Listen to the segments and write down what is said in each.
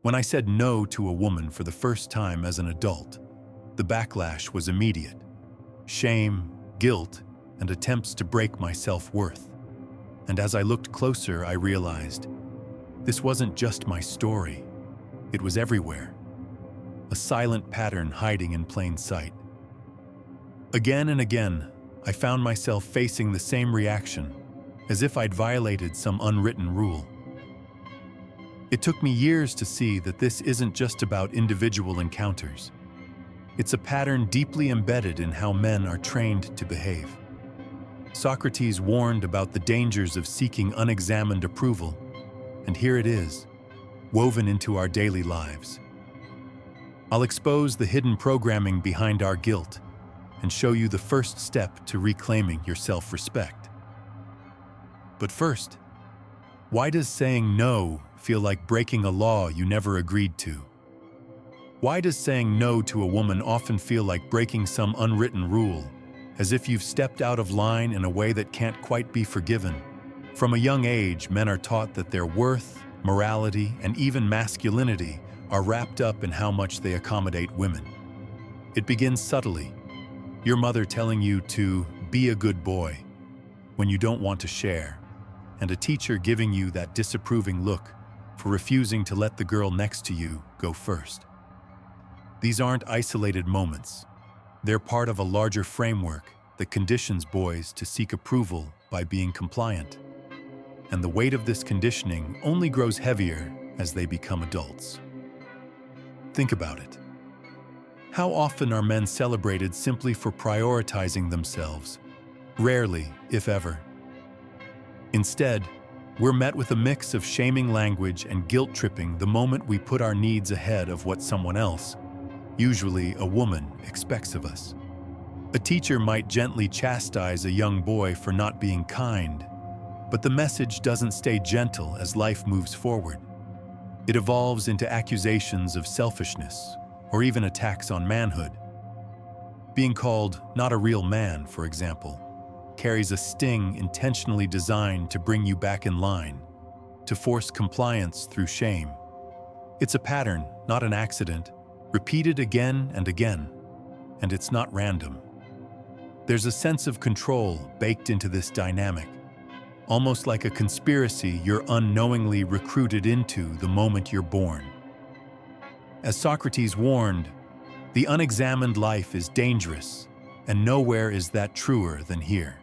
When I said no to a woman for the first time as an adult, the backlash was immediate. Shame, guilt, and attempts to break my self-worth. And as I looked closer, I realized this wasn't just my story. It was everywhere. A silent pattern hiding in plain sight. Again and again, I found myself facing the same reaction, as if I'd violated some unwritten rule. It took me years to see that this isn't just about individual encounters. It's a pattern deeply embedded in how men are trained to behave. Socrates warned about the dangers of seeking unexamined approval, and here it is, woven into our daily lives. I'll expose the hidden programming behind our guilt and show you the first step to reclaiming your self-respect. But first, why does saying no feel like breaking a law you never agreed to? Why does saying no to a woman often feel like breaking some unwritten rule, as if you've stepped out of line in a way that can't quite be forgiven? From a young age, men are taught that their worth, morality, and even masculinity are wrapped up in how much they accommodate women. It begins subtly, your mother telling you to be a good boy when you don't want to share, and a teacher giving you that disapproving look for refusing to let the girl next to you go first. These aren't isolated moments. They're part of a larger framework that conditions boys to seek approval by being compliant. And the weight of this conditioning only grows heavier as they become adults. Think about it. How often are men celebrated simply for prioritizing themselves? Rarely, if ever. Instead, we're met with a mix of shaming language and guilt-tripping the moment we put our needs ahead of what someone else, usually a woman, expects of us. A teacher might gently chastise a young boy for not being kind, but the message doesn't stay gentle as life moves forward. It evolves into accusations of selfishness, or even attacks on manhood. Being called not a real man, for example, carries a sting intentionally designed to bring you back in line, to force compliance through shame. It's a pattern, not an accident, repeated again and again, and it's not random. There's a sense of control baked into this dynamic, almost like a conspiracy you're unknowingly recruited into the moment you're born. As Socrates warned, the unexamined life is dangerous, and nowhere is that truer than here.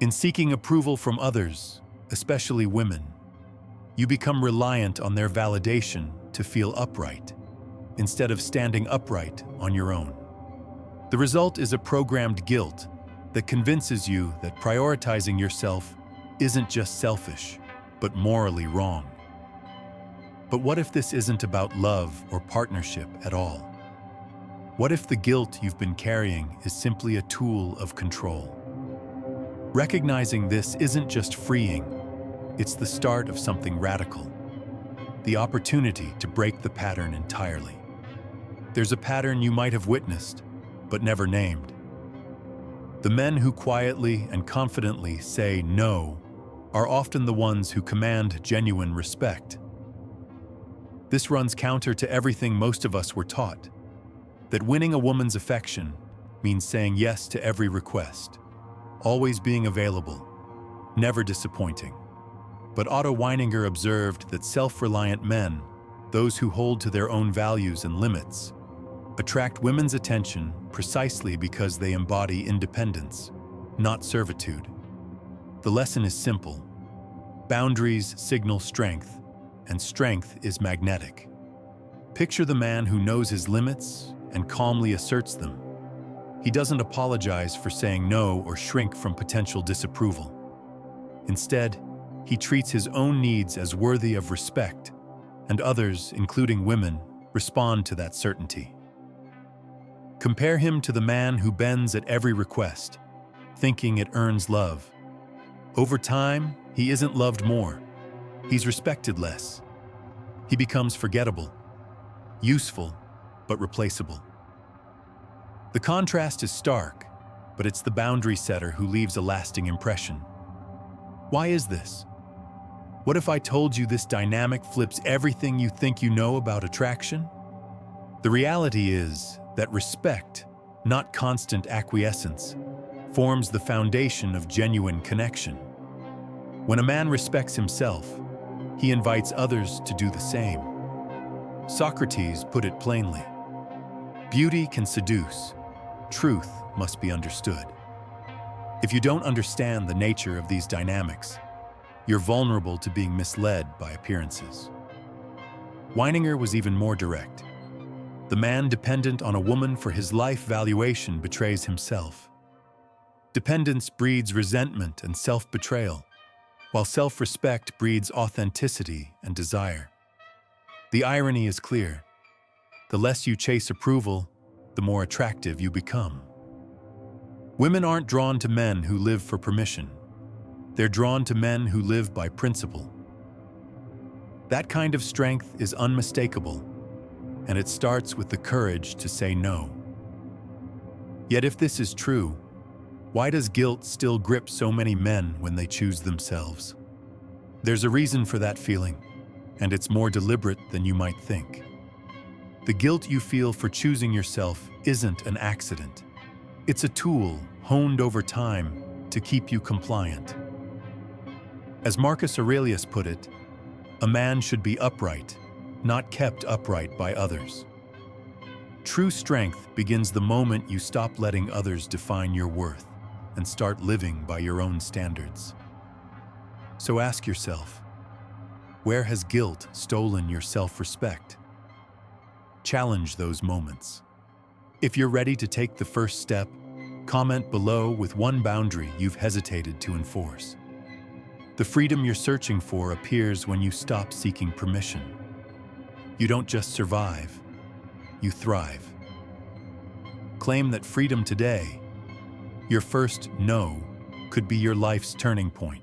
In seeking approval from others, especially women, you become reliant on their validation to feel upright, instead of standing upright on your own. The result is a programmed guilt that convinces you that prioritizing yourself isn't just selfish, but morally wrong. But what if this isn't about love or partnership at all? What if the guilt you've been carrying is simply a tool of control? Recognizing this isn't just freeing, it's the start of something radical. The opportunity to break the pattern entirely. There's a pattern you might have witnessed, but never named. The men who quietly and confidently say no are often the ones who command genuine respect. This runs counter to everything most of us were taught, that winning a woman's affection means saying yes to every request, always being available, never disappointing. But Otto Weininger observed that self-reliant men, those who hold to their own values and limits, attract women's attention precisely because they embody independence, not servitude. The lesson is simple. Boundaries signal strength, and strength is magnetic. Picture the man who knows his limits and calmly asserts them. He doesn't apologize for saying no or shrink from potential disapproval. Instead, he treats his own needs as worthy of respect, and others, including women, respond to that certainty. Compare him to the man who bends at every request, thinking it earns love. Over time, he isn't loved more. He's respected less. He becomes forgettable, useful, but replaceable. The contrast is stark, but it's the boundary setter who leaves a lasting impression. Why is this? What if I told you this dynamic flips everything you think you know about attraction? The reality is that respect, not constant acquiescence, forms the foundation of genuine connection. When a man respects himself, he invites others to do the same. Socrates put it plainly: beauty can seduce, truth must be understood. If you don't understand the nature of these dynamics, you're vulnerable to being misled by appearances. Weininger was even more direct. The man dependent on a woman for his life valuation betrays himself. Dependence breeds resentment and self-betrayal, while self-respect breeds authenticity and desire. The irony is clear. The less you chase approval, the more attractive you become. Women aren't drawn to men who live for permission. They're drawn to men who live by principle. That kind of strength is unmistakable, and it starts with the courage to say no. Yet if this is true, why does guilt still grip so many men when they choose themselves? There's a reason for that feeling, and it's more deliberate than you might think. The guilt you feel for choosing yourself isn't an accident. It's a tool honed over time to keep you compliant. As Marcus Aurelius put it, a man should be upright, not kept upright by others. True strength begins the moment you stop letting others define your worth and start living by your own standards. So ask yourself, where has guilt stolen your self-respect? Challenge those moments. If you're ready to take the first step, comment below with one boundary you've hesitated to enforce. The freedom you're searching for appears when you stop seeking permission. You don't just survive, you thrive. Claim that freedom today. Your first no could be your life's turning point.